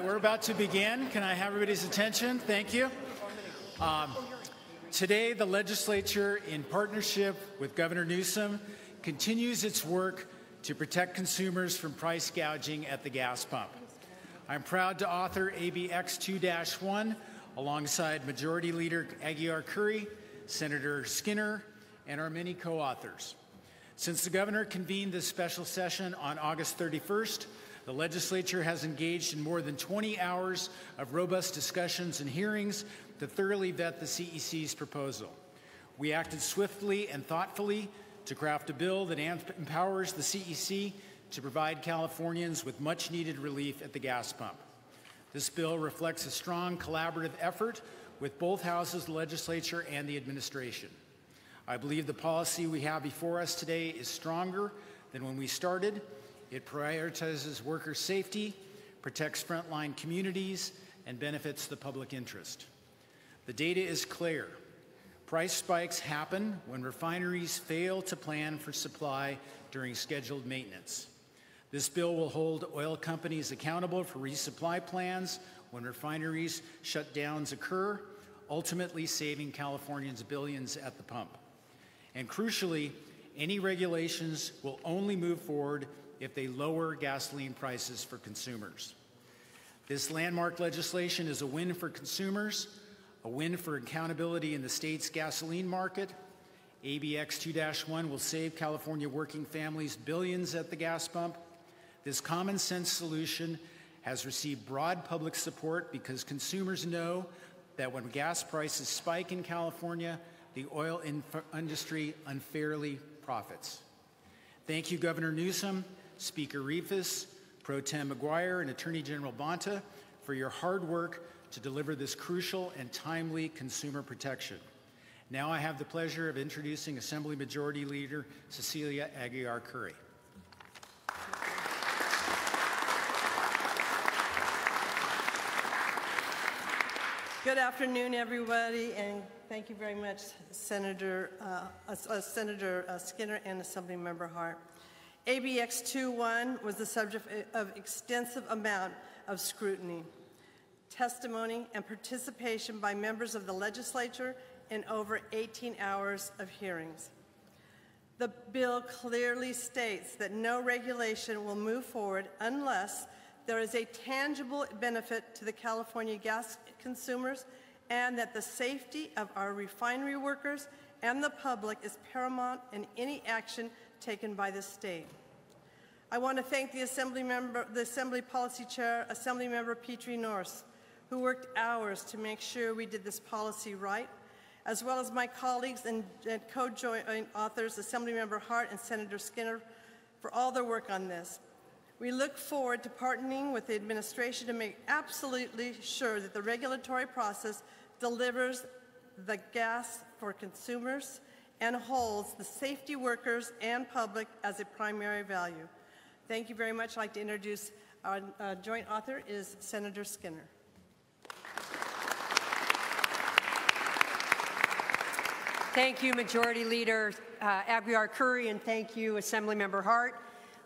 We're about to begin. Can I have everybody's attention? Thank you. Today, the legislature, in partnership with Governor Newsom, continues its work to protect consumers from price gouging at the gas pump. I'm proud to author AB X2-1 alongside Majority Leader Aguiar-Curry, Senator Skinner, and our many co-authors. Since the governor convened this special session on August 31st, the legislature has engaged in more than 20 hours of robust discussions and hearings to thoroughly vet the CEC's proposal. We acted swiftly and thoughtfully to craft a bill that empowers the CEC to provide Californians with much-needed relief at the gas pump. This bill reflects a strong collaborative effort with both houses of the legislature and the administration. I believe the policy we have before us today is stronger than when we started. It prioritizes worker safety, protects frontline communities, and benefits the public interest. The data is clear. Price spikes happen when refineries fail to plan for supply during scheduled maintenance. This bill will hold oil companies accountable for resupply plans when refineries shutdowns occur, ultimately saving Californians billions at the pump. And crucially, any regulations will only move forward if they lower gasoline prices for consumers. This landmark legislation is a win for consumers, a win for accountability in the state's gasoline market. AB X2-1 will save California working families billions at the gas pump. This common sense solution has received broad public support because consumers know that when gas prices spike in California, the oil industry unfairly profits. Thank you, Governor Newsom, Speaker Rivas, Pro Tem McGuire, and Attorney General Bonta for your hard work to deliver this crucial and timely consumer protection. Now I have the pleasure of introducing Assembly Majority Leader Cecilia Aguiar-Curry. Good afternoon, everybody, and thank you very much, Senator Skinner and Assemblymember Hart. AB X2-1 was the subject of extensive amount of scrutiny, testimony, and participation by members of the legislature in over 18 hours of hearings. The bill clearly states that no regulation will move forward unless there is a tangible benefit to the California gas consumers and that the safety of our refinery workers and the public is paramount in any action taken by the state. I want to thank the Assembly Policy Chair, Assemblymember Petrie Norris, who worked hours to make sure we did this policy right, as well as my colleagues and co-joint authors, Assemblymember Hart and Senator Skinner, for all their work on this. We look forward to partnering with the administration to make absolutely sure that the regulatory process delivers the gas for consumers and holds the safety workers and public as a primary value. Thank you very much. I'd like to introduce our joint author is Senator Skinner. Thank you, Majority Leader Aguiar-Curry, and thank you, Assemblymember Hart.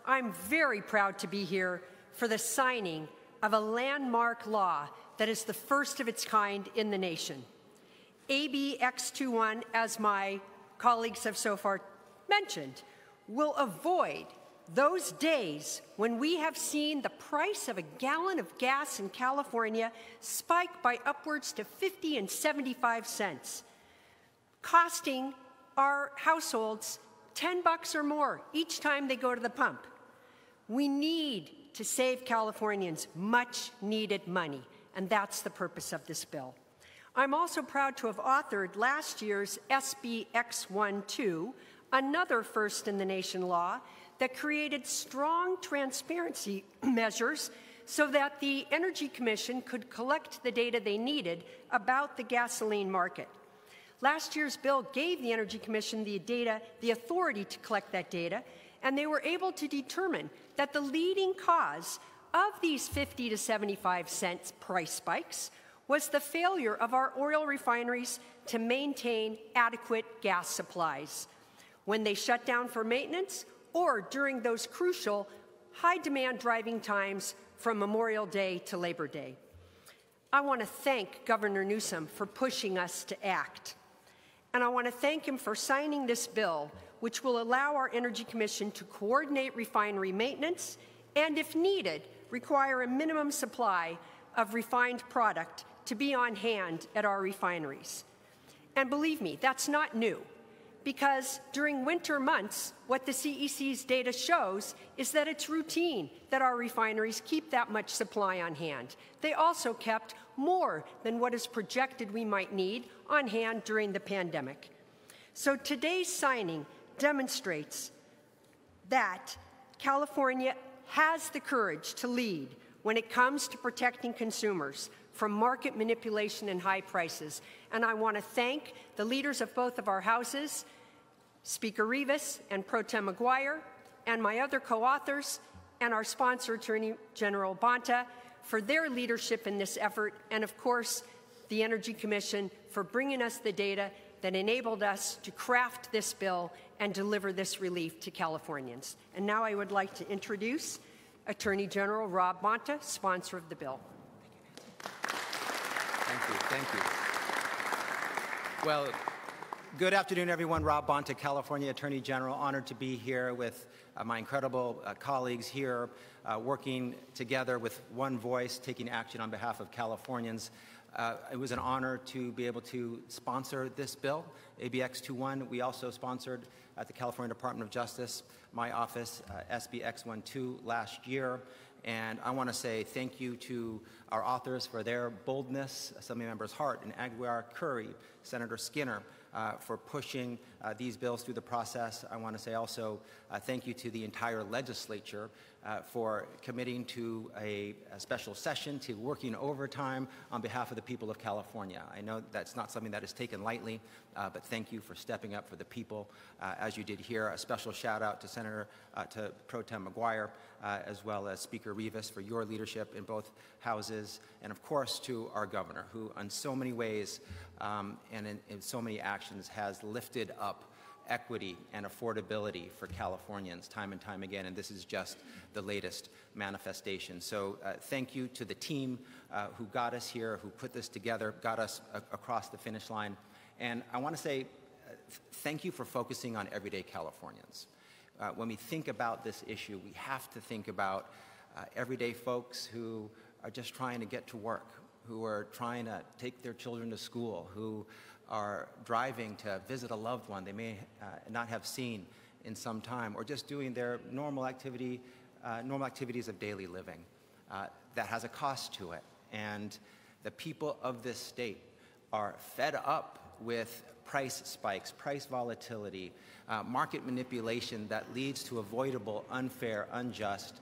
I'm very proud to be here for the signing of a landmark law that is the first of its kind in the nation. AB X2-1, as my colleagues have so far mentioned, will avoid those days when we have seen the price of a gallon of gas in California spike by upwards to 50 and 75 cents, costing our households $10 or more each time they go to the pump. We need to save Californians much needed money, and that's the purpose of this bill. I'm also proud to have authored last year's SB X12, another first in the nation law that created strong transparency measures so that the Energy Commission could collect the data they needed about the gasoline market. Last year's bill gave the Energy Commission the authority to collect that data, and they were able to determine that the leading cause of these 50 to 75 cents price spikes was the failure of our oil refineries to maintain adequate gas supplies when they shut down for maintenance or during those crucial high-demand driving times from Memorial Day to Labor Day. I want to thank Governor Newsom for pushing us to act. And I want to thank him for signing this bill, which will allow our Energy Commission to coordinate refinery maintenance and, if needed, require a minimum supply of refined product to be on hand at our refineries. And believe me, that's not new, because during winter months, what the CEC's data shows is that it's routine that our refineries keep that much supply on hand. They also kept more than what is projected we might need on hand during the pandemic. So today's signing demonstrates that California has the courage to lead when it comes to protecting consumers from market manipulation and high prices. And I want to thank the leaders of both of our houses, Speaker Rivas and Pro Tem McGuire, and my other co-authors, and our sponsor, Attorney General Bonta, for their leadership in this effort, and of course, the Energy Commission for bringing us the data that enabled us to craft this bill and deliver this relief to Californians. And now I would like to introduce Attorney General Rob Bonta, sponsor of the bill. Thank you. Well, good afternoon, everyone. Rob Bonta, California Attorney General. Honored to be here with my incredible colleagues here, working together with one voice, taking action on behalf of Californians. It was an honor to be able to sponsor this bill, ABX 21. We also sponsored at the California Department of Justice, my office, SBX 12 last year. And I want to say thank you to our authors for their boldness, Assembly Members Hart and Aguiar Curry, Senator Skinner, for pushing these bills through the process. I want to say also thank you to the entire legislature for committing to a special session, to working overtime on behalf of the people of California. I know that's not something that is taken lightly, but thank you for stepping up for the people, as you did here. A special shout out to to Pro Tem McGuire, as well as Speaker Rivas for your leadership in both houses, and of course to our governor, who in so many ways and in so many actions has lifted up equity and affordability for Californians time and time again, and this is just the latest manifestation. So thank you to the team who got us here, who put this together, got us across the finish line. And I want to say thank you for focusing on everyday Californians. When we think about this issue, we have to think about everyday folks who are just trying to get to work, who are trying to take their children to school, who are driving to visit a loved one they may not have seen in some time, or just doing their normal activities of daily living. That has a cost to it. And the people of this state are fed up with price spikes, price volatility, market manipulation that leads to avoidable, unfair, unjust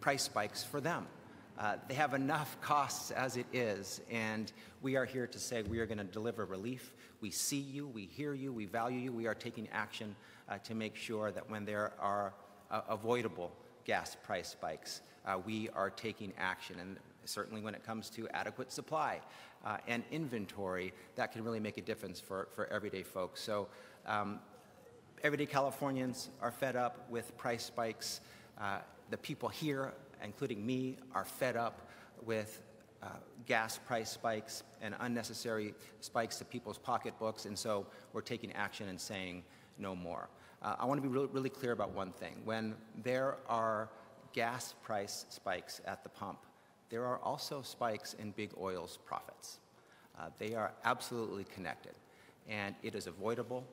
price spikes for them. They have enough costs as it is, and we are here to say we are going to deliver relief. We see you, we hear you, we value you. We are taking action to make sure that when there are avoidable gas price spikes, we are taking action. And certainly when it comes to adequate supply and inventory, that can really make a difference for everyday folks. So everyday Californians are fed up with price spikes. The people here, including me, are fed up with gas price spikes and unnecessary spikes to people's pocketbooks, and so we're taking action and saying no more. I want to be really clear about one thing. When there are gas price spikes at the pump, there are also spikes in big oil's profits. They are absolutely connected, and it is avoidable.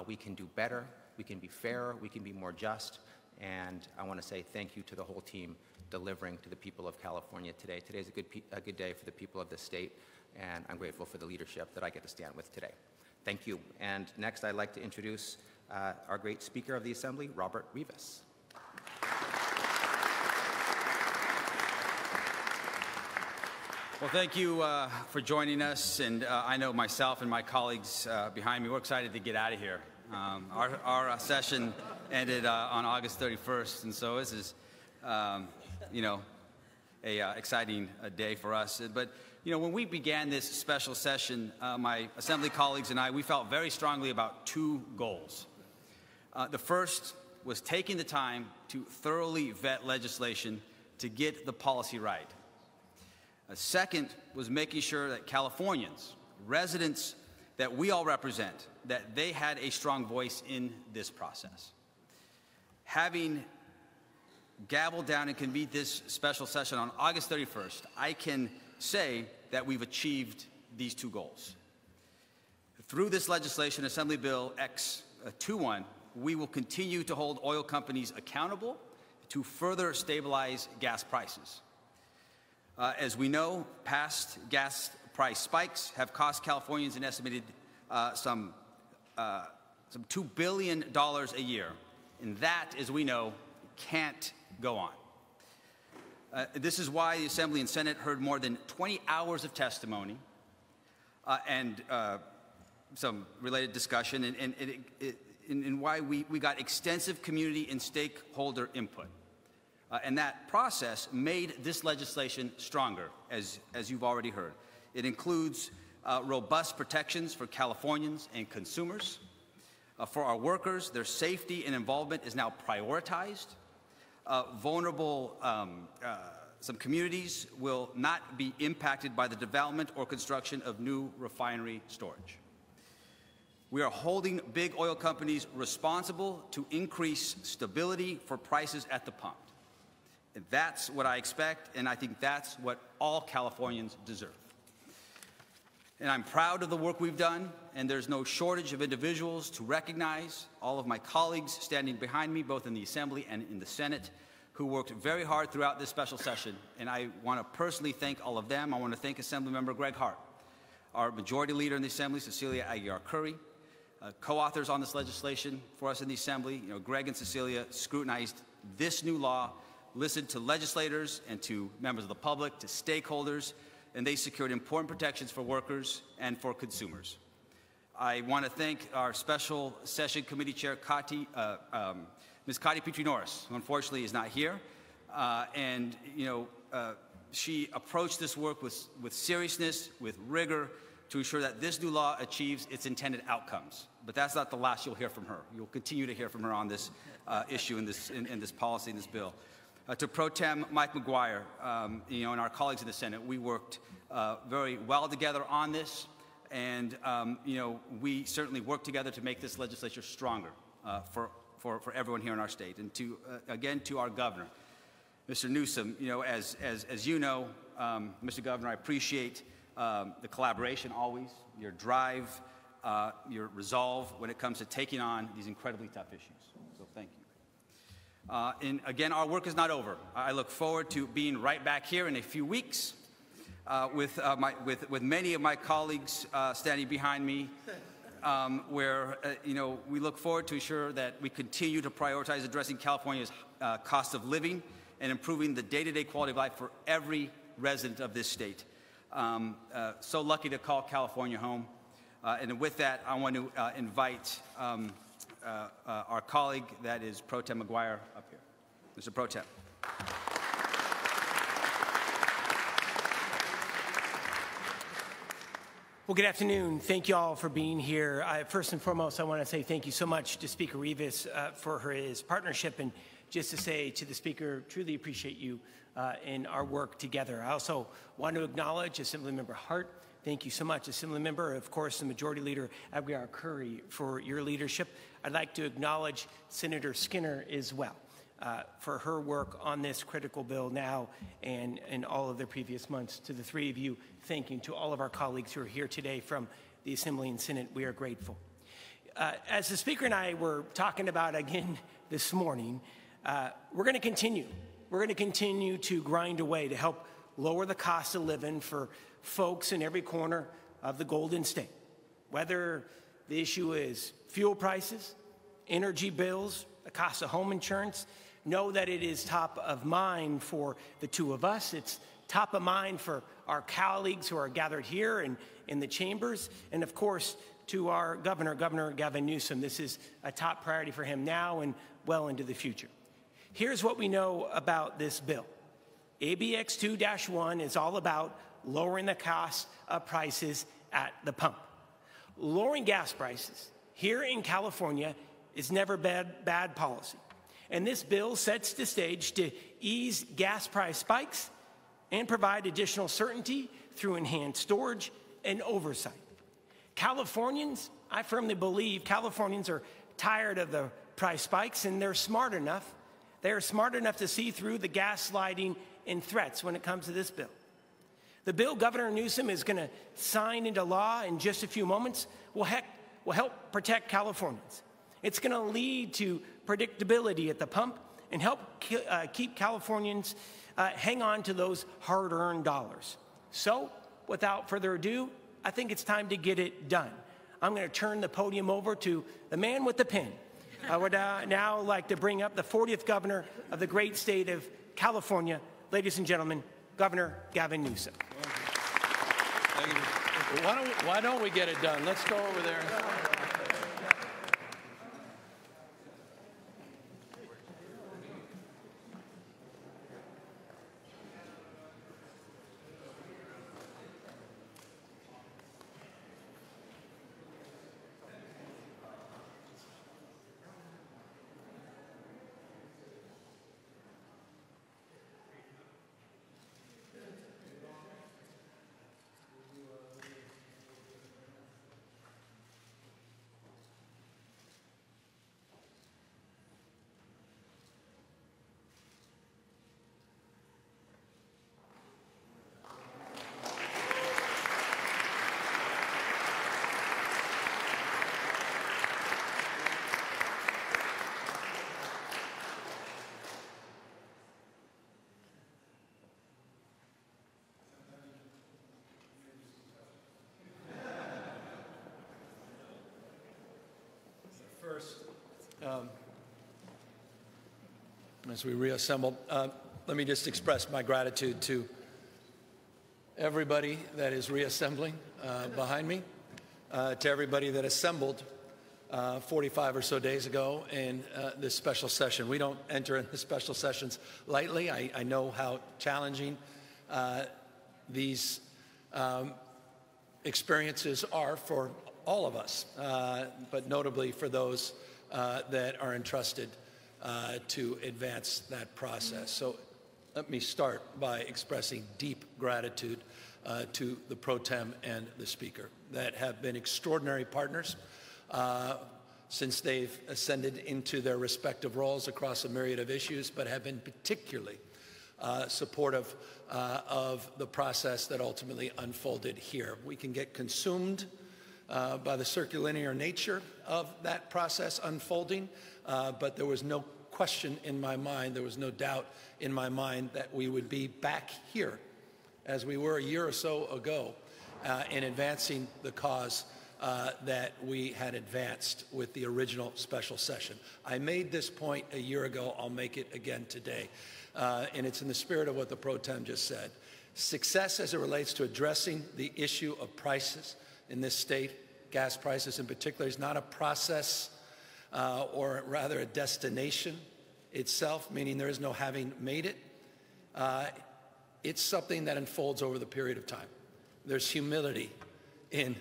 We can do better, we can be fairer, we can be more just, and I want to say thank you to the whole team delivering to the people of California today. Today is a good day for the people of the state, and I'm grateful for the leadership that I get to stand with today. Thank you. And next, I'd like to introduce our great Speaker of the Assembly, Robert Rivas. Well, thank you for joining us, and I know myself and my colleagues behind me, we're excited to get out of here. Our session ended on August 31st, and so this is exciting day for us. But, when we began this special session, my Assembly colleagues and I, we felt very strongly about two goals. The first was taking the time to thoroughly vet legislation to get the policy right. Second was making sure that Californians, residents that we all represent, that they had a strong voice in this process. Having gavelled down and convened this special session on August 31st, I can say that we've achieved these two goals. Through this legislation, Assembly Bill X21, we will continue to hold oil companies accountable to further stabilize gas prices. As we know, past gas price spikes have cost Californians an estimated some $2 billion a year. And that, as we know, can't go on. This is why the Assembly and Senate heard more than 20 hours of testimony and some related discussion, and why we got extensive community and stakeholder input. And that process made this legislation stronger, as you've already heard. It includes robust protections for Californians and consumers. For our workers, their safety and involvement is now prioritized. Some communities will not be impacted by the development or construction of new refinery storage. We are holding big oil companies responsible to increase stability for prices at the pump. And that's what I expect, and I think that's what all Californians deserve. And I'm proud of the work we've done, and there's no shortage of individuals to recognize all of my colleagues standing behind me, both in the Assembly and in the Senate, who worked very hard throughout this special session. And I want to personally thank all of them. I want to thank Assemblymember Greg Hart, our Majority Leader in the Assembly, Cecilia Aguiar-Curry, co-authors on this legislation for us in the Assembly. Greg and Cecilia scrutinized this new law, listened to legislators and to members of the public, to stakeholders, and they secured important protections for workers and for consumers. I want to thank our Special Session Committee Chair, Ms. Kati Petrie-Norris, who unfortunately is not here. She approached this work with seriousness, with rigor, to ensure that this new law achieves its intended outcomes. But that's not the last you'll hear from her. You'll continue to hear from her on this issue, in this policy, in this bill. To Pro Tem Mike McGuire, and our colleagues in the Senate, we worked very well together on this, and we certainly worked together to make this legislature stronger for everyone here in our state. And to again, to our governor, Mr. Newsom, as you know, Mr. Governor, I appreciate the collaboration always, your drive, your resolve when it comes to taking on these incredibly tough issues. So thank you. And again, our work is not over. I look forward to being right back here in a few weeks with many of my colleagues standing behind me, where we look forward to ensure that we continue to prioritize addressing California's cost of living and improving the day-to-day quality of life for every resident of this state. So lucky to call California home. And with that, I want to invite our colleague, that is Pro Tem McGuire, up here. Mr. Pro Tem. Well, good afternoon. Thank you all for being here. First and foremost, I want to say thank you so much to Speaker Rivas for his partnership, and just to say to the Speaker, truly appreciate you in our work together. I also want to acknowledge Assemblymember Hart. Thank you so much, Assemblymember, of course, the Majority Leader Aguiar-Curry, for your leadership. I'd like to acknowledge Senator Skinner as well for her work on this critical bill now and in all of the previous months. To the three of you, thank you. To all of our colleagues who are here today from the Assembly and Senate, we are grateful. As the Speaker and I were talking about again this morning, we're going to continue. We're going to continue to grind away to help lower the cost of living for folks in every corner of the Golden State. Whether the issue is fuel prices, energy bills, the cost of home insurance, know that it is top of mind for the two of us. It's top of mind for our colleagues who are gathered here and in the chambers, and of course to our governor, Governor Gavin Newsom. This is a top priority for him now and well into the future. Here's what we know about this bill. ABX 2-1 is all about lowering the cost of prices at the pump. Lowering gas prices here in California is never bad policy. And this bill sets the stage to ease gas price spikes and provide additional certainty through enhanced storage and oversight. Californians, I firmly believe Californians are tired of the price spikes, and they're smart enough. They're smart enough to see through the gaslighting and threats when it comes to this bill. The bill Governor Newsom is going to sign into law in just a few moments will help protect Californians. It's going to lead to predictability at the pump and help keep Californians hang on to those hard-earned dollars. So, without further ado, I think it's time to get it done. I'm going to turn the podium over to the man with the pen. I would now like to bring up the 40th governor of the great state of California, ladies and gentlemen, Governor Gavin Newsom. Thank you. Why don't we get it done? Let's go over there. As we reassemble, let me just express my gratitude to everybody that is reassembling behind me, to everybody that assembled 45 or so days ago in this special session. We don't enter into special sessions lightly. I know how challenging these experiences are for all of us, but notably for those that are entrusted to advance that process. So let me start by expressing deep gratitude to the Pro Tem and the Speaker that have been extraordinary partners since they've ascended into their respective roles across a myriad of issues, but have been particularly supportive of the process that ultimately unfolded here. We can get consumed by the circulinear nature of that process unfolding, but there was no question in my mind, there was no doubt in my mind that we would be back here as we were a year or so ago in advancing the cause that we had advanced with the original special session. I made this point a year ago. I'll make it again today. And it's in the spirit of what the Pro Tem just said. Success as it relates to addressing the issue of prices in this state, gas prices in particular, is not a process or rather a destination itself, meaning there is no having made it. It's something that unfolds over the period of time. There's humility in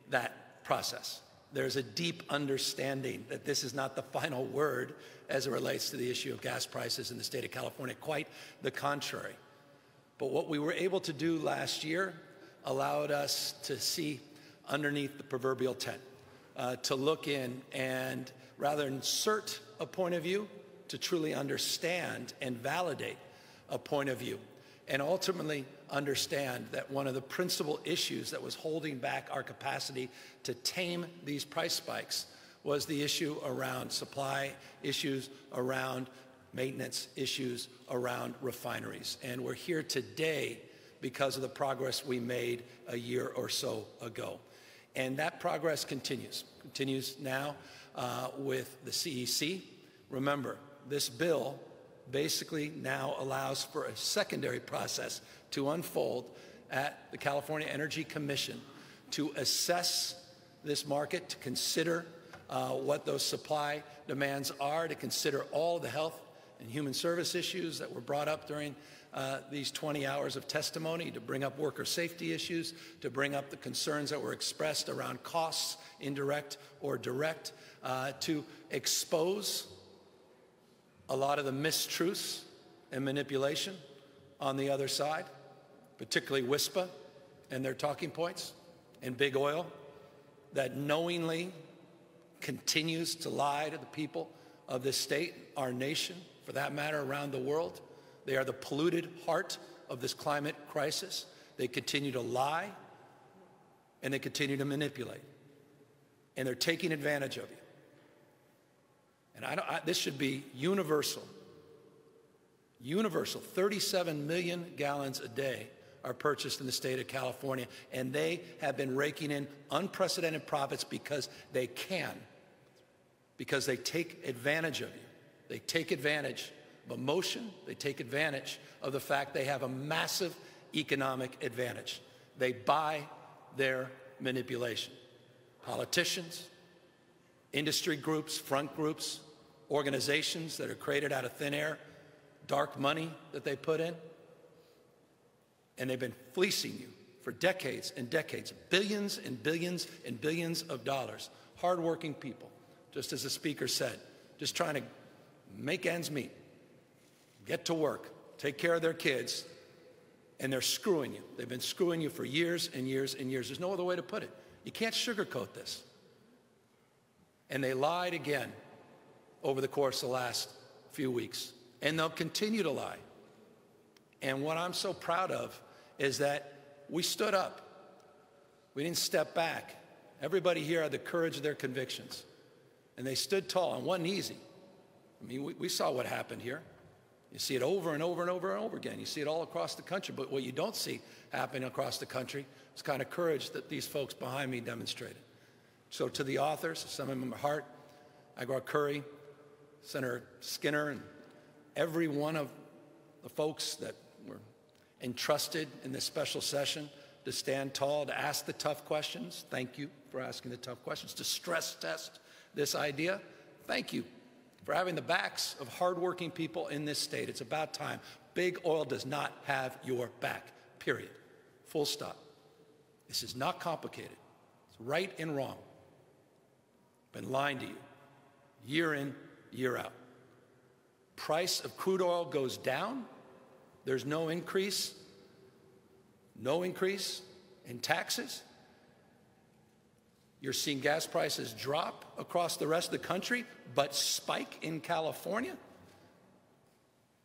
that process. There's a deep understanding that this is not the final word as it relates to the issue of gas prices in the state of California. Quite the contrary. But what we were able to do last year allowed us to see underneath the proverbial tent, to look in and rather insert a point of view, to truly understand and validate a point of view, and ultimately understand that one of the principal issues that was holding back our capacity to tame these price spikes was the issue around supply, issues around maintenance, issues around refineries. And we're here today because of the progress we made a year or so ago. And that progress continues now with the CEC. Remember, this bill basically now allows for a secondary process to unfold at the California Energy Commission to assess this market, to consider what those supply demands are, to consider all the health and human service issues that were brought up during these 20 hours of testimony, to bring up worker safety issues, to bring up the concerns that were expressed around costs, indirect or direct, to expose a lot of the mistruths and manipulation on the other side, particularly WISPA and their talking points, and big oil that knowingly continues to lie to the people of this state, our nation, for that matter, around the world. They are the polluted heart of this climate crisis. They continue to lie, and they continue to manipulate. And they're taking advantage of you. And this should be universal. Universal. 37 million gallons a day are purchased in the state of California, and they have been raking in unprecedented profits because they can, because they take advantage of you. They take advantage of emotion. They take advantage of the fact they have a massive economic advantage. They buy their manipulation. Politicians, industry groups, front groups, organizations that are created out of thin air, dark money that they put in, and they've been fleecing you for decades and decades, billions and billions and billions of dollars. Hardworking people, just as the speaker said, just trying to make ends meet, get to work, take care of their kids, and they're screwing you. They've been screwing you for years and years and years. There's no other way to put it. You can't sugarcoat this. And they lied again over the course of the last few weeks. And they'll continue to lie. And what I'm so proud of is that we stood up. We didn't step back. Everybody here had the courage of their convictions. And they stood tall, and it wasn't easy. I mean, we saw what happened here. You see it over and over and over and over again. You see it all across the country. But what you don't see happening across the country is the kind of courage that these folks behind me demonstrated. So to the authors, Assemblymember Hart, Aguilar Curry, Senator Skinner, and every one of the folks that were entrusted in this special session to stand tall, to ask the tough questions. Thank you for asking the tough questions. To stress test this idea. Thank you for having the backs of hardworking people in this state. It's about time. Big oil does not have your back, period. Full stop. This is not complicated. It's right and wrong. Been lying to you year in, year out. Price of crude oil goes down. There's no increase in taxes. You're seeing gas prices drop across the rest of the country, but spike in California.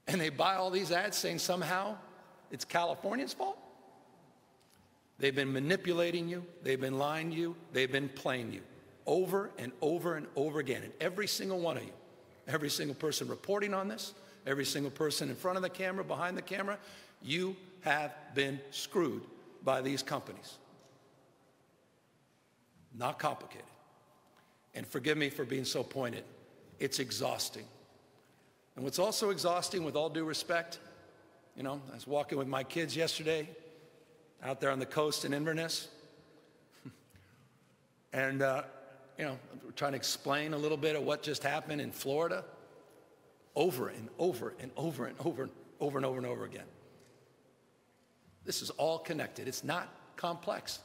And they buy all these ads saying somehow it's California's fault. They've been manipulating you. They've been lying to you. They've been playing you over and over and over again. And every single one of you, every single person reporting on this, every single person in front of the camera, behind the camera, you have been screwed by these companies. Not complicated. And forgive me for being so pointed. It's exhausting. And what's also exhausting, with all due respect, I was walking with my kids yesterday out there on the coast in Inverness. And, we're trying to explain a little bit of what just happened in Florida over and over and over and over and over and over and over again. This is all connected. It's not complex.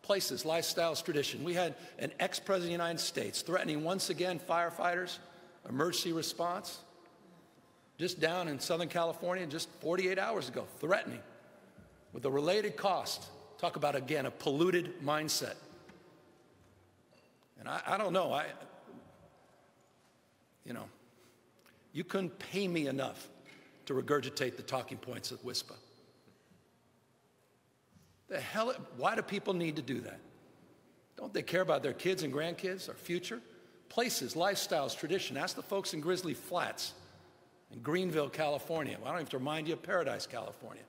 Places, lifestyles, tradition. We had an ex-president of the United States threatening once again firefighters, emergency response, just down in Southern California just 48 hours ago, threatening with a related cost. Talk about, again, a polluted mindset. And I don't know, you couldn't pay me enough to regurgitate the talking points of WISPA. The hell, why do people need to do that? Don't they care about their kids and grandkids, our future? Places, lifestyles, tradition. Ask the folks in Grizzly Flats, in Greenville, California. Well, I don't have to remind you of Paradise, California.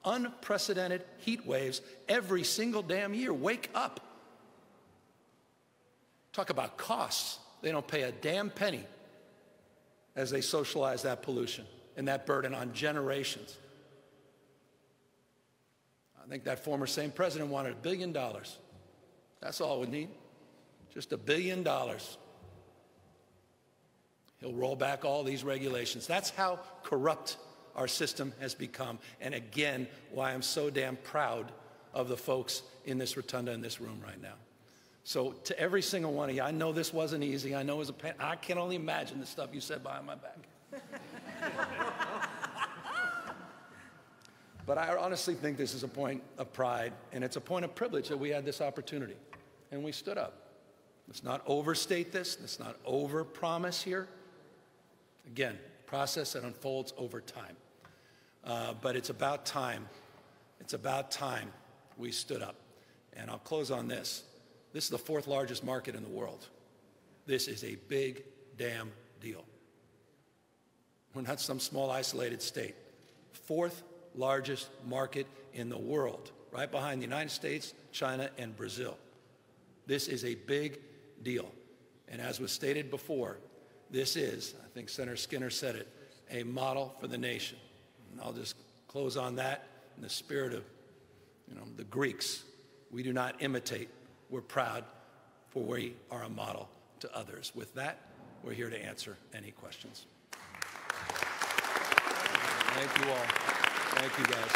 Unprecedented heat waves every single damn year. Wake up. Talk about costs. They don't pay a damn penny as they socialize that pollution and that burden on generations. I think that former same president wanted $1 billion. That's all we need. Just $1 billion. He'll roll back all these regulations. That's how corrupt our system has become. And again, why I'm so damn proud of the folks in this rotunda, in this room right now. So to every single one of you, I know this wasn't easy. I know it was a pain. I can only imagine the stuff you said behind my back. But I honestly think this is a point of pride, and it's a point of privilege that we had this opportunity, and we stood up. Let's not overstate this. Let's not overpromise here. Again, process that unfolds over time. But it's about time. It's about time we stood up. And I'll close on this. This is the 4th largest market in the world. This is a big damn deal. We're not some small isolated state. 4th largest market in the world, right behind the United States, China, and Brazil. This is a big deal. And as was stated before, this is, I think Senator Skinner said it, a model for the nation. And I'll just close on that in the spirit of, the Greeks. We do not imitate. We're proud, for we are a model to others. With that, we're here to answer any questions. Thank you all. Thank you, guys.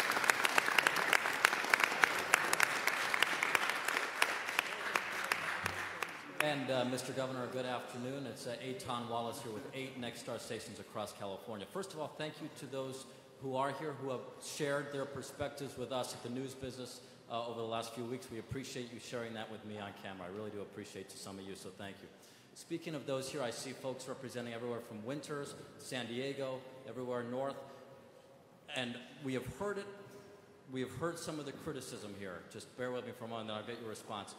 And Mr. Governor, good afternoon. It's Eitan Wallace here with 8 Nexstar stations across California. First of all, thank you to those who are here, who have shared their perspectives with us at the news business over the last few weeks. We appreciate you sharing that with me on camera. I really do appreciate to some of you, so thank you. Speaking of those here, I see folks representing everywhere from Winters, San Diego, everywhere north. And we have heard it. We have heard some of the criticism here. Just bear with me for a moment, then I'll get your response.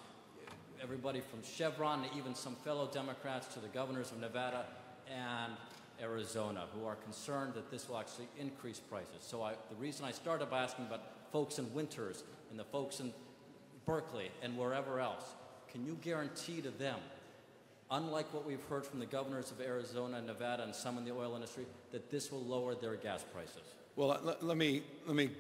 Everybody from Chevron to even some fellow Democrats to the governors of Nevada and Arizona who are concerned that this will actually increase prices. So the reason I started by asking about folks in Winters and the folks in Berkeley and wherever else, can you guarantee to them, unlike what we've heard from the governors of Arizona and Nevada and some in the oil industry, that this will lower their gas prices? Well, let me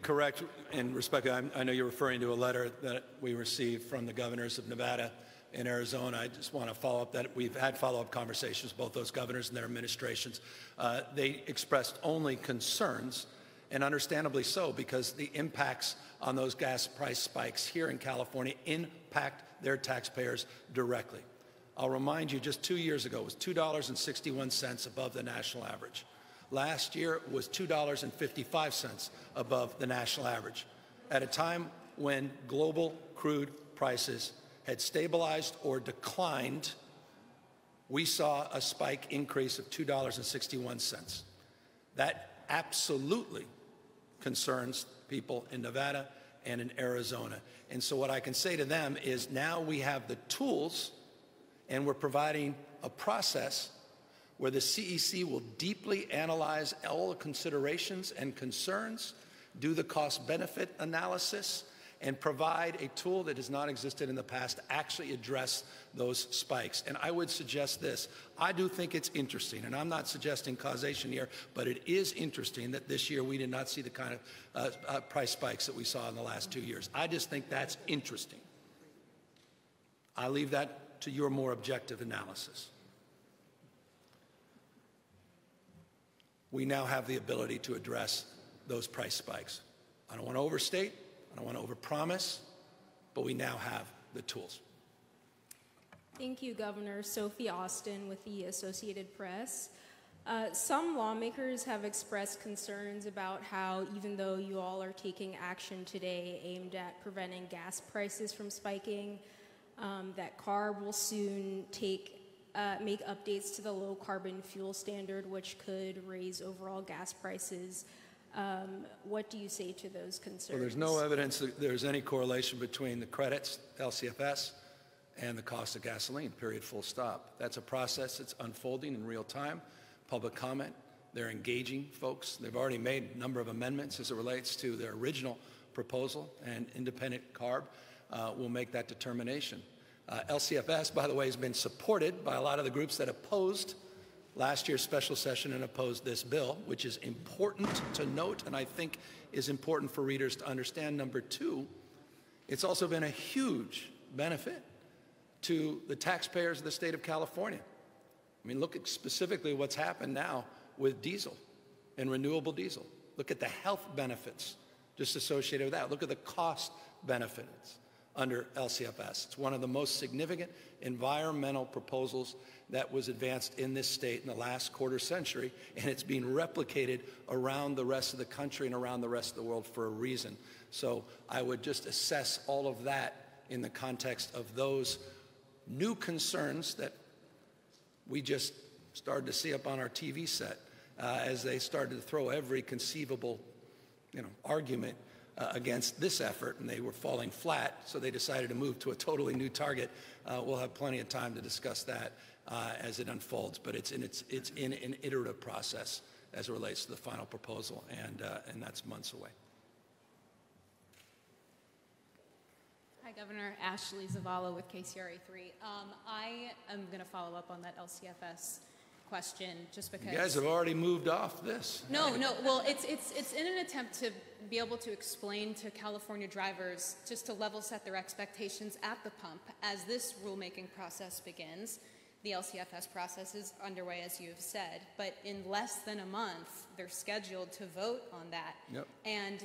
correct in respect. I know you're referring to a letter that we received from the governors of Nevada and Arizona. I just want to follow up that we've had follow-up conversations with both those governors and their administrations. They expressed only concerns, and understandably so, because the impacts on those gas price spikes here in California impact their taxpayers directly. I'll remind you, just 2 years ago, it was $2.61 above the national average. Last year it was $2.55 above the national average, at a time when global crude prices had stabilized or declined. We saw a spike increase of $2.61. That absolutely concerns people in Nevada and in Arizona. And so what I can say to them is now we have the tools, and we're providing a process where the CEC will deeply analyze all the considerations and concerns, do the cost-benefit analysis, and provide a tool that has not existed in the past to actually address those spikes. And I would suggest this. I do think it's interesting, and I'm not suggesting causation here, but it is interesting that this year we did not see the kind of price spikes that we saw in the last 2 years. I just think that's interesting. I leave that to your more objective analysis. We now have the ability to address those price spikes. I don't want to overstate, I don't want to overpromise, but we now have the tools. Thank you, Governor. Sophie Austin with the Associated Press. Some lawmakers have expressed concerns about how, even though you all are taking action today aimed at preventing gas prices from spiking, that CARB will soon make updates to the low carbon fuel standard, which could raise overall gas prices. What do you say to those concerns? Well, there's no evidence that there's any correlation between the credits, LCFS, and the cost of gasoline, period, full stop. That's a process that's unfolding in real time. Public comment, they're engaging folks. They've already made a number of amendments as it relates to their original proposal, and independent CARB will make that determination. LCFS, by the way, has been supported by a lot of the groups that opposed last year's special session and opposed this bill, which is important to note, and I think is important for readers to understand. Number two, it's also been a huge benefit to the taxpayers of the state of California. I mean, look at specifically what's happened now with diesel and renewable diesel. Look at the health benefits just associated with that. Look at the cost benefits under LCFS. It's one of the most significant environmental proposals that was advanced in this state in the last quarter century, and it's being replicated around the rest of the country and around the rest of the world for a reason. So I would just assess all of that in the context of those new concerns that we just started to see up on our TV set as they started to throw every conceivable argument against this effort, and they were falling flat, so they decided to move to a totally new target. We'll have plenty of time to discuss that as it unfolds, but it's in an iterative process as it relates to the final proposal, and that's months away. Hi, Governor. Ashley Zavala with KCRA3. I am going to follow up on that LCFS question just because... You guys have already moved off this. No. Well, it's in an attempt to be able to explain to California drivers just to level set their expectations at the pump as this rulemaking process begins. The LCFS process is underway, as you've said, but in less than a month, they're scheduled to vote on that. Yep. And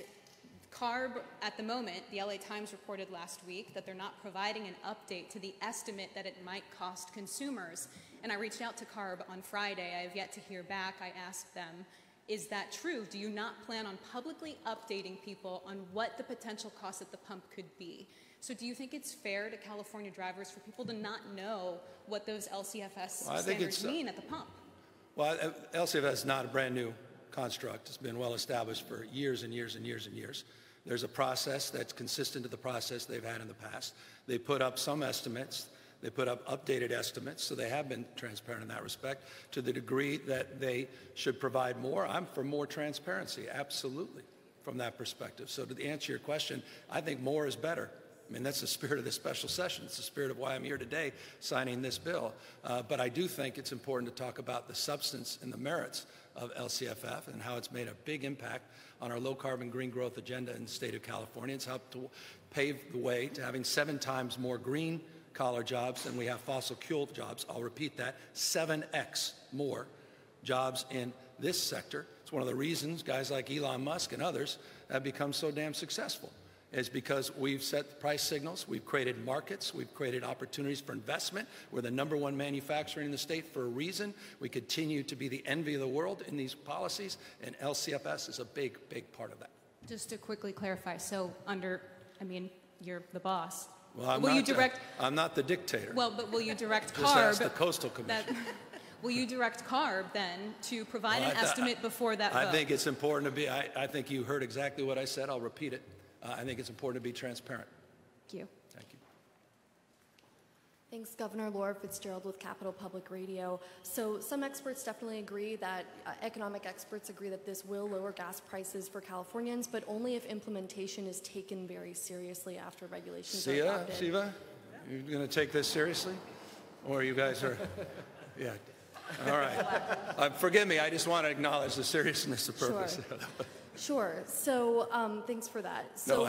CARB, at the moment, the LA Times reported last week that they're not providing an update to the estimate that it might cost consumers. And I reached out to CARB on Friday. I have yet to hear back. I asked them, is that true? Do you not plan on publicly updating people on what the potential cost at the pump could be? So do you think it's fair to California drivers for people to not know what those LCFS standards mean at the pump? Well, LCFS is not a brand new construct. It's been well established for years and years and years and years. There's a process that's consistent to the process they've had in the past. They put up some estimates. They put up updated estimates, so they have been transparent in that respect. To the degree that they should provide more, I'm for more transparency, absolutely, from that perspective. So to answer your question, I think more is better. I mean, that's the spirit of this special session. It's the spirit of why I'm here today signing this bill. But I do think it's important to talk about the substance and the merits of LCFF and how it's made a big impact on our low-carbon green growth agenda in the state of California. It's helped to pave the way to having 7 times more green-collar jobs than we have fossil fuel jobs. I'll repeat that, 7x more jobs in this sector. It's one of the reasons guys like Elon Musk and others have become so damn successful. Is because we've set price signals, we've created markets, we've created opportunities for investment. We're the #1 manufacturer in the state for a reason. We continue to be the envy of the world in these policies, and LCFS is a big, big part of that. Just to quickly clarify, so you're the boss. Well, I'm not the dictator. Well, but will you direct CARB? Just ask the Coastal Commission. Will you direct CARB then to provide an estimate before that vote? I think it's important to be, I think you heard exactly what I said. I'll repeat it. I think it's important to be transparent. Thank you. Thank you. Thanks, Governor. Laura Fitzgerald with Capital Public Radio. So some experts definitely agree that, economic experts agree that this will lower gas prices for Californians, but only if implementation is taken very seriously after regulations are adopted. Siva, you're going to take this seriously? Or you guys are, yeah. All right. Forgive me, I just want to acknowledge the seriousness of purpose. Sure. Sure. So thanks for that. So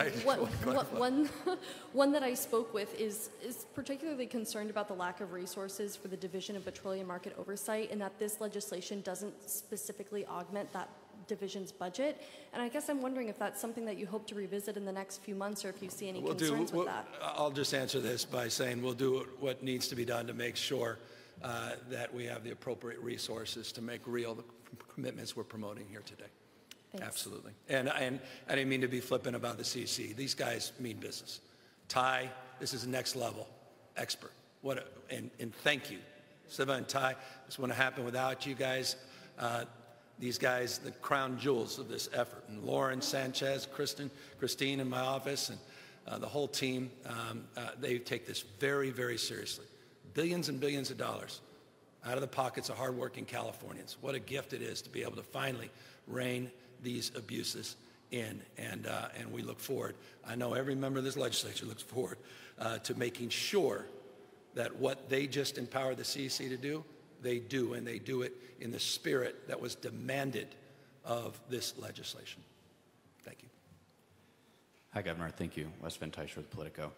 one that I spoke with is particularly concerned about the lack of resources for the Division of Petroleum Market Oversight, and that this legislation doesn't specifically augment that division's budget. And I guess I'm wondering if that's something that you hope to revisit in the next few months, or if you see any concerns with that. I'll just answer this by saying we'll do what needs to be done to make sure that we have the appropriate resources to make real the commitments we're promoting here today. Thanks. Absolutely. And I didn't mean to be flippant about the CC. These guys mean business. Ty, this is the next level expert. And thank you. Siva and Ty, this wouldn't have happened without you guys. These guys, the crown jewels of this effort. And Lauren Sanchez, Christine in my office, and the whole team, they take this very, very seriously. Billions and billions of dollars out of the pockets of hardworking Californians. What a gift it is to be able to finally rein these abuses in, and we look forward. I know every member of this legislature looks forward to making sure that what they just empowered the CEC to do, they do, and they do it in the spirit that was demanded of this legislation. Thank you. Hi, Governor. Thank you. Wes Van Tyscher with Politico.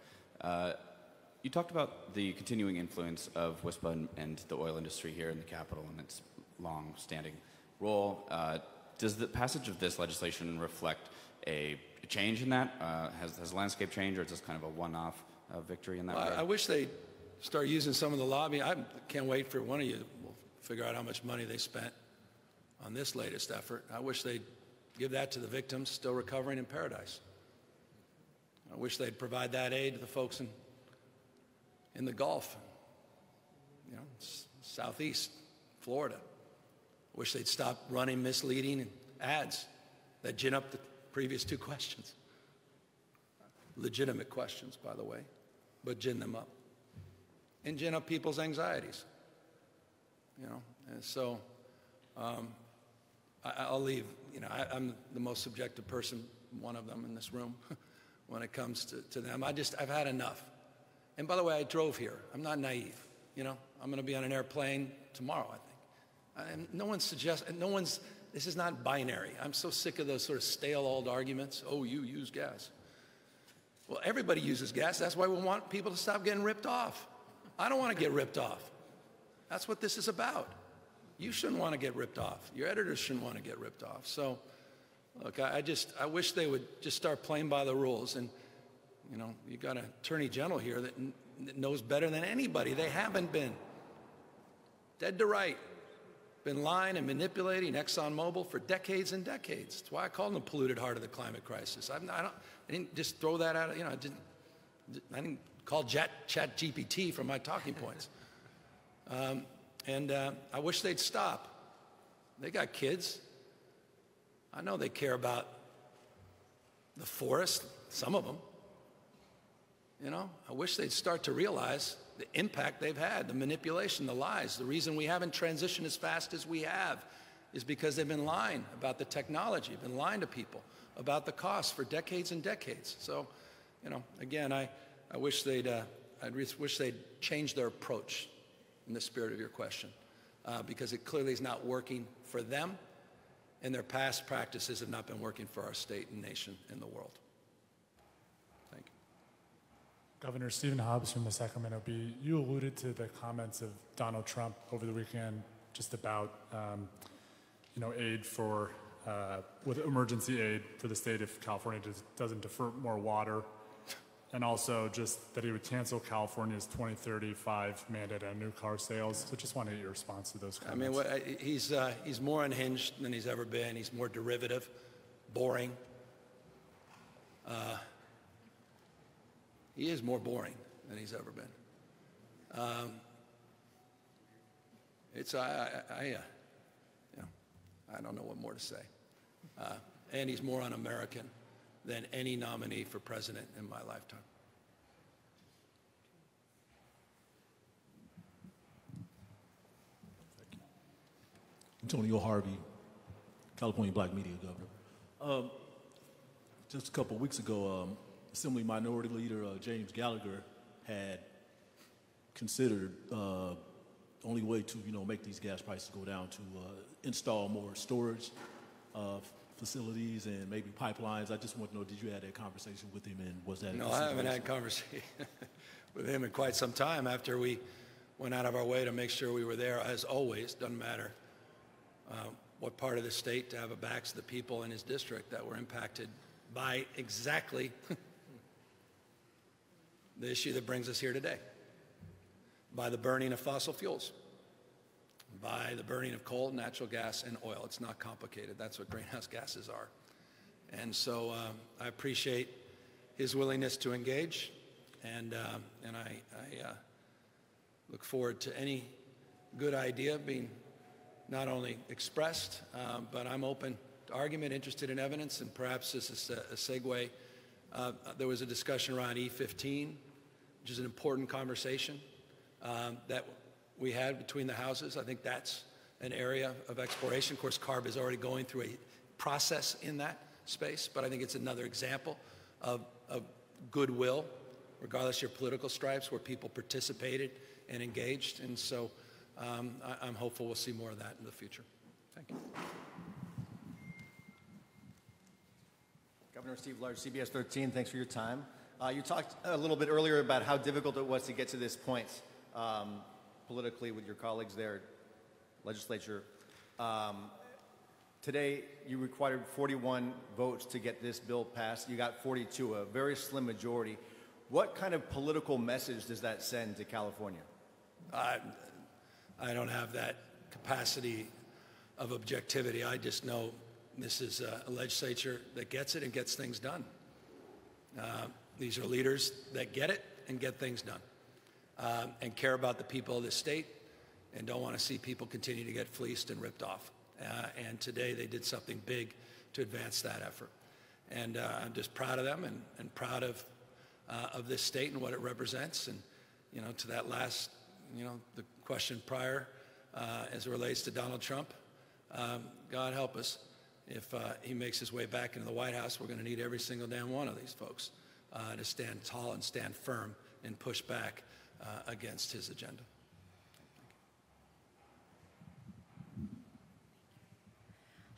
You talked about the continuing influence of WISPA and the oil industry here in the Capitol and its long-standing role. Does the passage of this legislation reflect a change in that? Has the landscape changed, or is this kind of a one-off victory in that regard? I wish they'd start using some of the lobbying. I can't wait for one of you to figure out how much money they spent on this latest effort. I wish they'd give that to the victims still recovering in Paradise. I wish they'd provide that aid to the folks in the Gulf, southeast Florida. I wish they'd stop running misleading ads that gin up the previous two questions. Legitimate questions, by the way, but gin them up. And gin up people's anxieties. And so I'll leave, I'm the most subjective person, one of them in this room, when it comes to them. I've had enough. And by the way, I drove here. I'm not naive. I'm going to be on an airplane tomorrow, I think. And this is not binary. I'm so sick of those sort of stale old arguments. Oh, you use gas. Well, everybody uses gas. That's why we want people to stop getting ripped off. I don't want to get ripped off. That's what this is about. You shouldn't want to get ripped off. Your editors shouldn't want to get ripped off. So, look, I wish they would just start playing by the rules. And, you got an attorney general here that knows better than anybody. They haven't been. Dead to right. Been lying and manipulating ExxonMobil for decades and decades. That's why I called them the polluted heart of the climate crisis. I didn't just throw that out. I didn't call ChatGPT from my talking points. I wish they'd stop. They got kids. I know they care about the forest, some of them. I wish they'd start to realize the impact they've had, the manipulation, the lies. The reason we haven't transitioned as fast as we have is because they've been lying about the technology, been lying to people about the costs for decades and decades. So, again, I wish they'd change their approach in the spirit of your question, because it clearly is not working for them, and their past practices have not been working for our state and nation and the world. Thank you. Governor Stephen Hobbs from the Sacramento Bee, you alluded to the comments of Donald Trump over the weekend just about, aid for, with emergency aid for the state if California doesn't defer more water, and also just that he would cancel California's 2035 mandate on new car sales. So just want to get your response to those comments. He's more unhinged than he's ever been. He's more derivative, boring. He is more boring than he's ever been. I don't know what more to say. And he's more un-American than any nominee for president in my lifetime. Antonio Harvey, California Black Media Governor. Just a couple of weeks ago, Assembly Minority Leader James Gallagher had considered the only way to, make these gas prices go down to install more storage facilities and maybe pipelines. I just want to know, did you have that conversation with him, and was that? No, I haven't had a conversation with him in quite some time after we went out of our way to make sure we were there. As always, doesn't matter what part of the state, to have a backs to the people in his district that were impacted by exactly the issue that brings us here today, by the burning of fossil fuels, by the burning of coal, natural gas, and oil. It's not complicated. That's what greenhouse gases are. And so I appreciate his willingness to engage, and I look forward to any good idea being not only expressed, but I'm open to argument, interested in evidence, and perhaps this is a segue. There was a discussion around E15, which is an important conversation that we had between the houses. I think that's an area of exploration. Of course, CARB is already going through a process in that space, but I think it's another example of goodwill, regardless of your political stripes, where people participated and engaged. And so I'm hopeful we'll see more of that in the future. Thank you. Governor Steve Large, CBS 13, thanks for your time. You talked a little bit earlier about how difficult it was to get to this point politically with your colleagues there, legislature. Today, you required 41 votes to get this bill passed. You got 42, a very slim majority. What kind of political message does that send to California? I don't have that capacity of objectivity. I just know this is a legislature that gets it and gets things done. These are leaders that get it and get things done, and care about the people of this state and don't want to see people continue to get fleeced and ripped off. And today they did something big to advance that effort. And I'm just proud of them and proud of this state and what it represents. And, you know, to that last, you know, the question prior as it relates to Donald Trump, God help us. If he makes his way back into the White House, we're going to need every single damn one of these folks to stand tall and stand firm and push back against his agenda.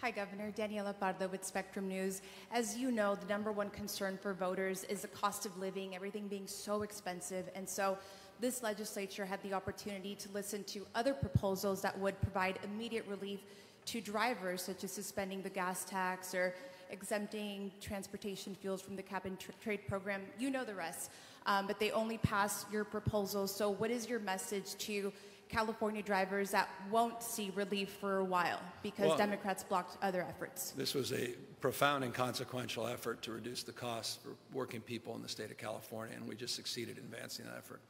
Hi, Governor. Daniela Pardo with Spectrum News. As you know, the #1 concern for voters is the cost of living, everything being so expensive. And so this legislature had the opportunity to listen to other proposals that would provide immediate relief to drivers, such as suspending the gas tax or exempting transportation fuels from the cap and trade program. You know the rest. But they only passed your proposal. So what is your message to California drivers that won't see relief for a while because Democrats blocked other efforts? This was a profound and consequential effort to reduce the costs for working people in the state of California, and we just succeeded in advancing that effort.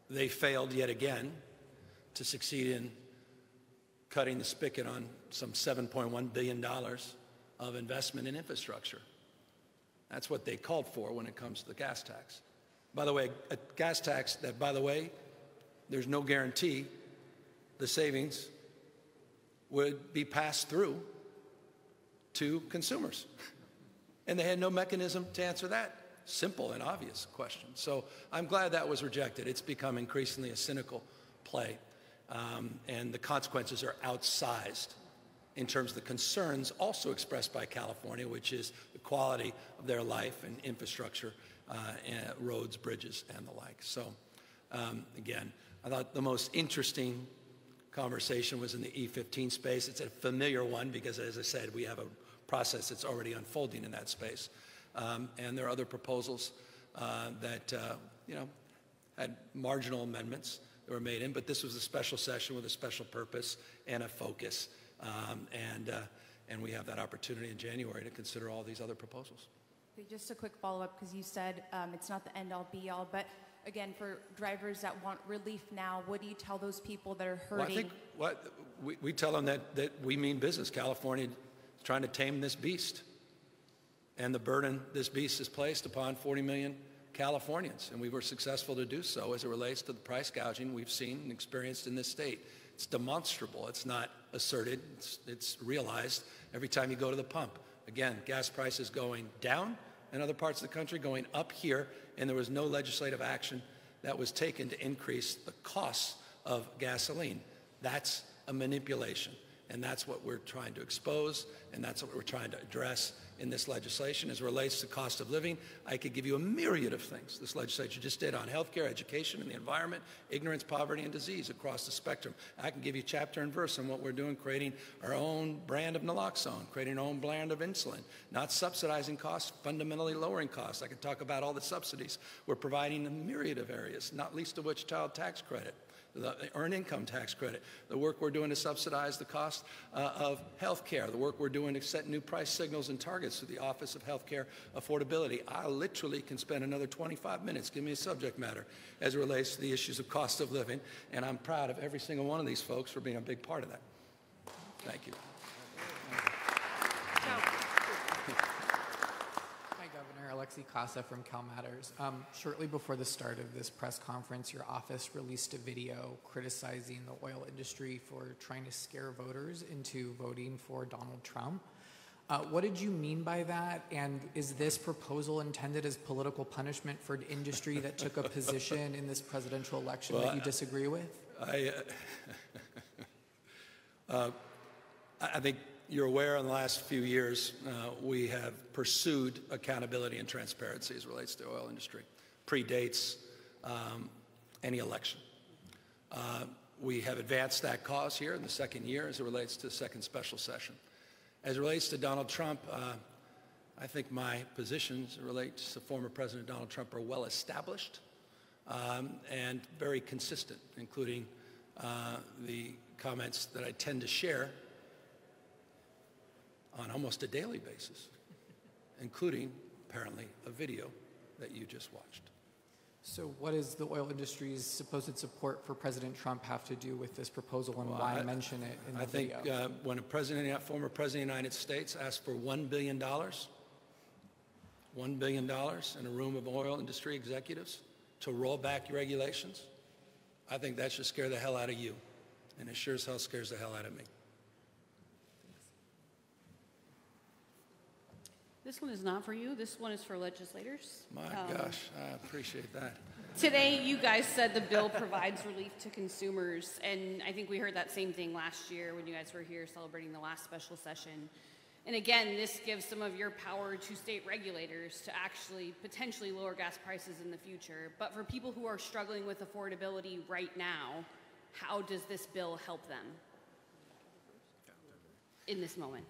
They failed yet again to succeed in cutting the spigot on some $7.1 billion of investment in infrastructure. That's what they called for when it comes to the gas tax. By the way, a gas tax that, by the way, there's no guarantee the savings would be passed through to consumers. And they had no mechanism to answer that simple and obvious question. So I'm glad that was rejected. It's become increasingly a cynical play. And the consequences are outsized in terms of the concerns also expressed by California, which is the quality of their life and infrastructure, and roads, bridges, and the like. So again, I thought the most interesting conversation was in the E15 space. It's a familiar one because, as I said, we have a process that's already unfolding in that space. And there are other proposals that, you know, had marginal amendments that were made in, but this was a special session with a special purpose and a focus. And we have that opportunity in January to consider all these other proposals. Just a quick follow-up, because you said it's not the end-all, be-all, but again, for drivers that want relief now, what do you tell those people that are hurting? Well, I think we tell them that we mean business. California is trying to tame this beast. And the burden this beast has placed upon 40 million Californians. And we were successful to do so as it relates to the price gouging we've seen and experienced in this state. It's demonstrable. It's not asserted. It's realized every time you go to the pump. Again, gas prices going down in other parts of the country, going up here, and there was no legislative action that was taken to increase the costs of gasoline. That's a manipulation, and that's what we're trying to expose, and that's what we're trying to address in this legislation. As it relates to cost of living, I could give you a myriad of things this legislature just did on healthcare, education, and the environment, ignorance, poverty, and disease across the spectrum. I can give you chapter and verse on what we're doing, creating our own brand of naloxone, creating our own brand of insulin, not subsidizing costs, fundamentally lowering costs. I can talk about all the subsidies we're providing in a myriad of areas, not least of which child tax credit, the earned income tax credit, the work we're doing to subsidize the cost of health care, the work we're doing to set new price signals and targets through the Office of Healthcare Affordability. I literally can spend another 25 minutes, give me a subject matter as it relates to the issues of cost of living, and I'm proud of every single one of these folks for being a big part of that. Thank you. Alexi Casa from Cal Matters. Shortly before the start of this press conference, your office released a video criticizing the oil industry for trying to scare voters into voting for Donald Trump. What did you mean by that? And is this proposal intended as political punishment for an industry that took a position in this presidential election that you disagree with? I think you're aware in the last few years we have pursued accountability and transparency as it relates to the oil industry. Predates any election. We have advanced that cause here in the second year as it relates to the second special session. As it relates to Donald Trump, I think my positions relates to former President Donald Trump are well established and very consistent, including the comments that I tend to share on almost a daily basis, including, apparently, a video that you just watched. So what does the oil industry's supposed support for President Trump have to do with this proposal, and why mention it in the video? I think when a former president of the United States asked for $1 billion in a room of oil industry executives to roll back your regulations, I think that should scare the hell out of you. And it sure as hell scares the hell out of me. This one is not for you. This one is for legislators. My gosh, I appreciate that. Today, you guys said the bill provides relief to consumers, and I think we heard that same thing last year when you guys were here celebrating the last special session. And again, this gives some of your power to state regulators to actually potentially lower gas prices in the future. But for people who are struggling with affordability right now, how does this bill help them in this moment?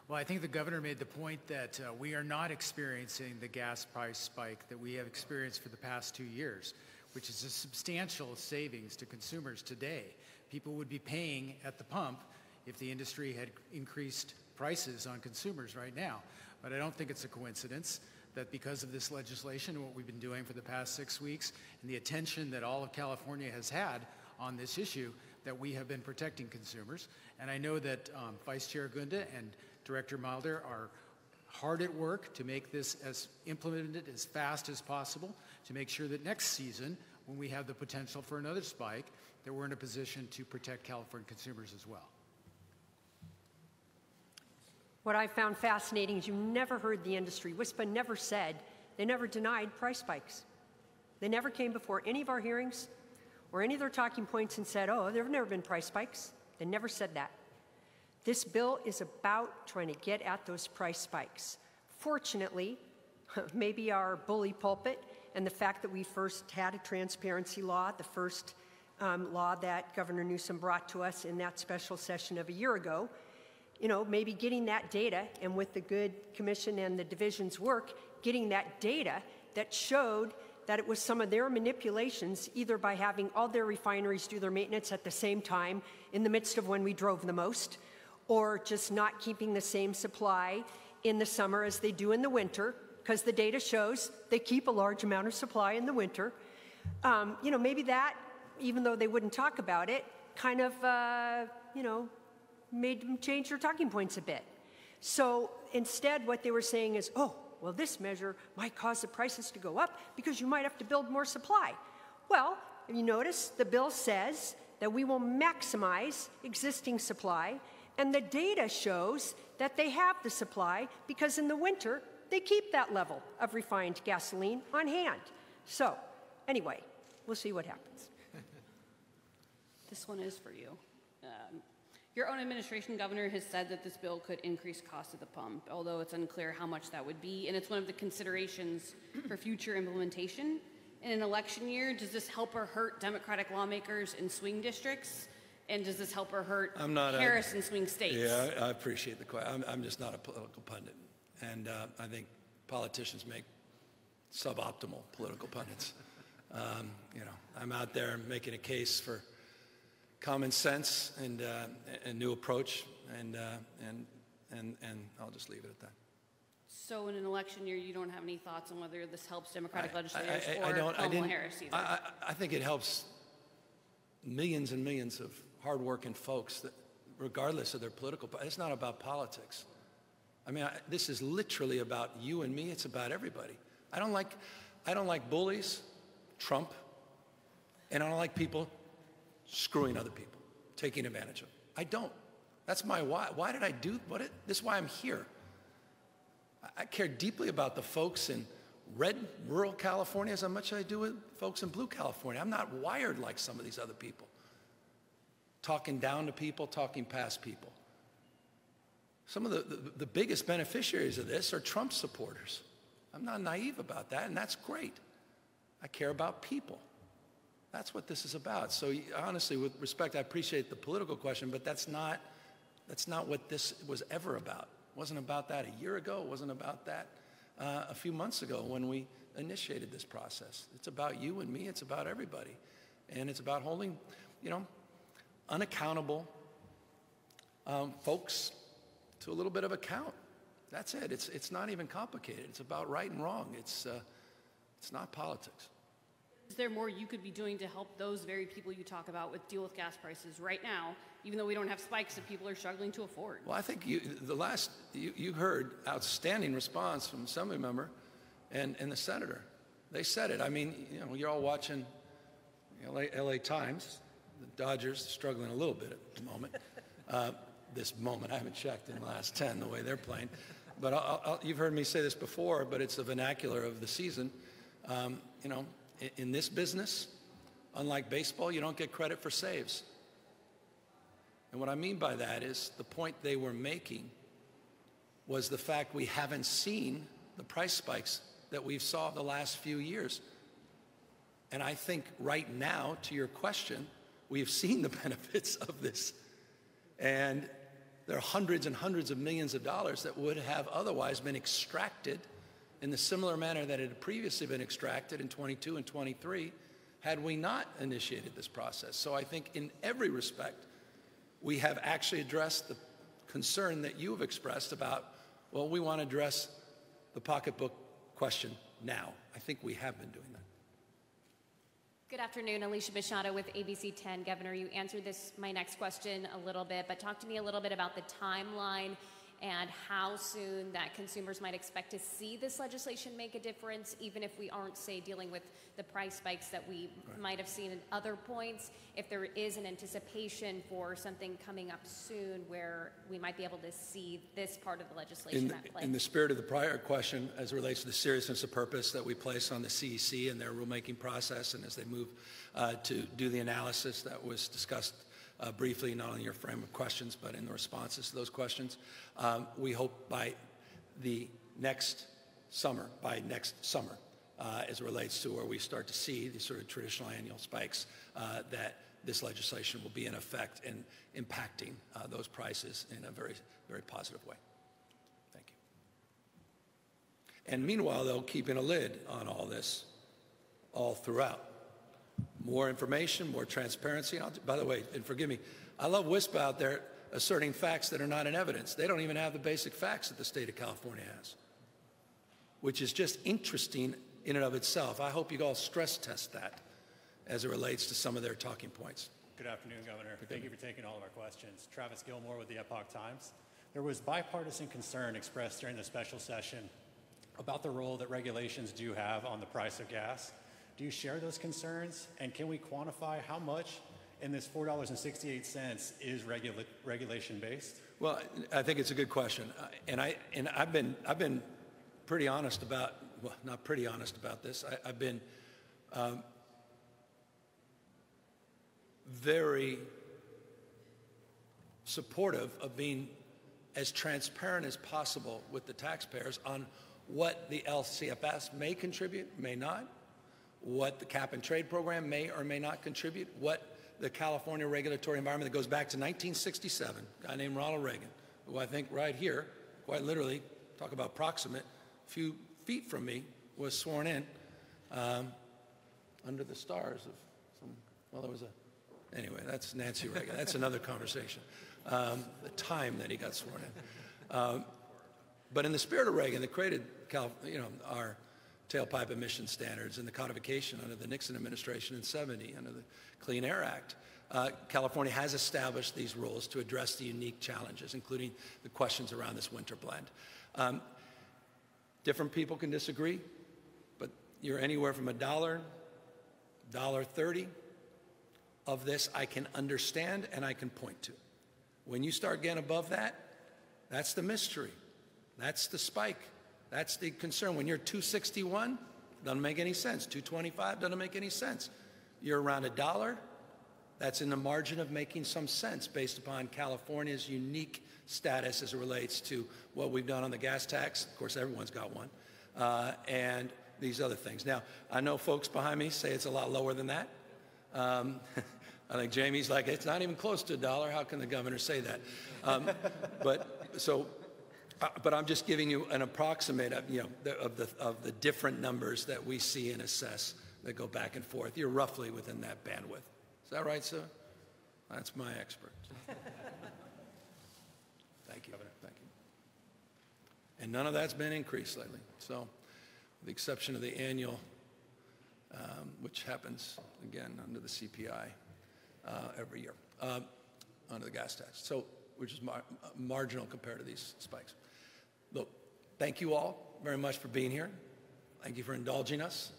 Well, I think the governor made the point that we are not experiencing the gas price spike that we have experienced for the past 2 years, which is a substantial savings to consumers today. People would be paying at the pump if the industry had increased prices on consumers right now. But I don't think it's a coincidence that because of this legislation and what we've been doing for the past 6 weeks and the attention that all of California has had on this issue, that we have been protecting consumers. And I know that Vice Chair Gunda and Director Mulder are hard at work to make this implemented as fast as possible, to make sure that next season, when we have the potential for another spike, that we're in a position to protect California consumers as well. What I found fascinating is you never heard the industry. WISPA never said, they never denied price spikes. They never came before any of our hearings or any of their talking points and said, oh, there have never been price spikes. They never said that. This bill is about trying to get at those price spikes. Fortunately, maybe our bully pulpit and the fact that we first had a transparency law, the first law that Governor Newsom brought to us in that special session of a year ago, you know, maybe getting that data, and with the good commission and the division's work, getting that data that showed that it was some of their manipulations, either by having all their refineries do their maintenance at the same time in the midst of when we drove the most, or just not keeping the same supply in the summer as they do in the winter, because the data shows they keep a large amount of supply in the winter. You know, maybe that, even though they wouldn't talk about it, kind of, you know, made them change their talking points a bit. So instead, what they were saying is, oh, well, this measure might cause the prices to go up because you might have to build more supply. Well, you notice the bill says that we will maximize existing supply, and the data shows that they have the supply because in the winter, they keep that level of refined gasoline on hand. So anyway, we'll see what happens. This one is for you. Your own administration, Governor, has said that this bill could increase costs at the pump, although it's unclear how much that would be, and it's one of the considerations for future implementation. In an election year, does this help or hurt Democratic lawmakers in swing districts? And does this help or hurt Harris in swing states? Yeah, I appreciate the question. I'm just not a political pundit. And I think politicians make suboptimal political pundits. You know, I'm out there making a case for common sense and a new approach, and I'll just leave it at that. So in an election year, you don't have any thoughts on whether this helps Democratic legislators or Kamala Harris either? I think it helps millions and millions of hardworking folks, that, regardless of their political, it's not about politics. I mean, this is literally about you and me. It's about everybody. I don't like bullies, Trump, and I don't like people screwing other people, taking advantage of them. I don't. That's my why. Why did I do this is why I'm here. I care deeply about the folks in red rural California as much as I do with folks in blue California. I'm not wired like some of these other people. Talking down to people, talking past people. Some of the biggest beneficiaries of this are Trump supporters. I'm not naive about that, and that's great. I care about people. That's what this is about. So honestly, with respect, I appreciate the political question, but that's not what this was ever about. It wasn't about that a year ago. It wasn't about that a few months ago when we initiated this process. It's about you and me. It's about everybody. And it's about holding, unaccountable folks to a little bit of account. That's it. It's not even complicated. It's about right and wrong. It's not politics. Is there more you could be doing to help those very people you talk about deal with gas prices right now, even though we don't have spikes that people are struggling to afford? Well, I think you heard outstanding response from the Assembly member and the senator. They said it. I mean, you're all watching LA Times. The Dodgers struggling a little bit at the moment. This moment, I haven't checked in the last 10 the way they're playing. But you've heard me say this before, but it's the vernacular of the season. In this business, unlike baseball, you don't get credit for saves. And what I mean by that is the point they were making was the fact we haven't seen the price spikes that we've saw the last few years. And I think right now, to your question, we've seen the benefits of this. And there are hundreds and hundreds of millions of dollars that would have otherwise been extracted in the similar manner that it had previously been extracted in 22 and 23 had we not initiated this process. So I think in every respect, we have actually addressed the concern that you have expressed about, well, we want to address the pocketbook question now. I think we have been doing that. Good afternoon, Alicia Machado with ABC 10. Governor, you answered my next question a little bit, but talk to me a little bit about the timeline and how soon that consumers might expect to see this legislation make a difference, even if we aren't, say, dealing with the price spikes that we might have seen at other points, if there is an anticipation for something coming up soon where we might be able to see this part of the legislation at play. In the spirit of the prior question, as it relates to the seriousness of purpose that we place on the CEC and their rulemaking process, and as they move to do the analysis that was discussed briefly, not only in your frame of questions, but in the responses to those questions. We hope by next summer, as it relates to where we start to see these sort of traditional annual spikes, that this legislation will be in effect and impacting those prices in a very, very positive way. Thank you. And meanwhile, though, keeping a lid on all this all throughout. More information, more transparency. By the way, and forgive me, I love WISPA out there asserting facts that are not in evidence. They don't even have the basic facts that the state of California has, which is just interesting in and of itself. I hope you all stress test that as it relates to some of their talking points. Good afternoon, Governor. Thank you for taking all of our questions. Travis Gilmore with the Epoch Times. There was bipartisan concern expressed during the special session about the role that regulations do have on the price of gas. Do you share those concerns? And can we quantify how much in this $4.68 is regulation-based? Well, I think it's a good question, and I've been pretty honest about, well, not pretty honest about this. I've been very supportive of being as transparent as possible with the taxpayers on what the LCFS may contribute, may not, what the cap and trade program may or may not contribute, what the California regulatory environment that goes back to 1967, a guy named Ronald Reagan, who I think right here, quite literally, talk about proximate, a few feet from me, was sworn in under the stars of some, well, there was a, anyway, that's Nancy Reagan. That's another conversation, the time that he got sworn in. But in the spirit of Reagan that created our tailpipe emission standards and the codification under the Nixon administration in '70, under the Clean Air Act, California has established these rules to address the unique challenges, including the questions around this winter blend. Different people can disagree, but you're anywhere from $1, $1.30 of this I can understand and I can point to. When you start getting above that, that's the mystery. That's the spike. That's the concern. When you're $2.61, doesn't make any sense. $2.25 doesn't make any sense. You're around $1, that's in the margin of making some sense based upon California's unique status as it relates to what we've done on the gas tax. Of course, everyone's got one. And these other things. Now, I know folks behind me say it's a lot lower than that. I think Jamie's like, it's not even close to $1. How can the governor say that? But I'm just giving you an approximate of, of the different numbers that we see and assess that go back and forth. You're roughly within that bandwidth. Is that right, sir? That's my expert. Thank you. Thank you. And none of that's been increased lately. So, with the exception of the annual, which happens, again, under the CPI every year, under the gas tax, so which is marginal compared to these spikes. Look, thank you all very much for being here. Thank you for indulging us.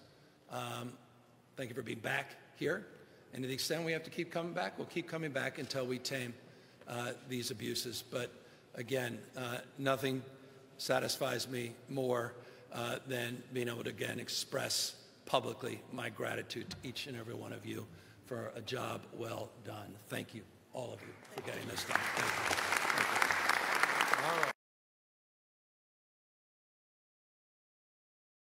Thank you for being back here. And to the extent we have to keep coming back, we'll keep coming back until we tame these abuses. But again, nothing satisfies me more than being able to, again, express publicly my gratitude to each and every one of you for a job well done. Thank you, all of you, for getting this done. Thank you. Thank you. All right.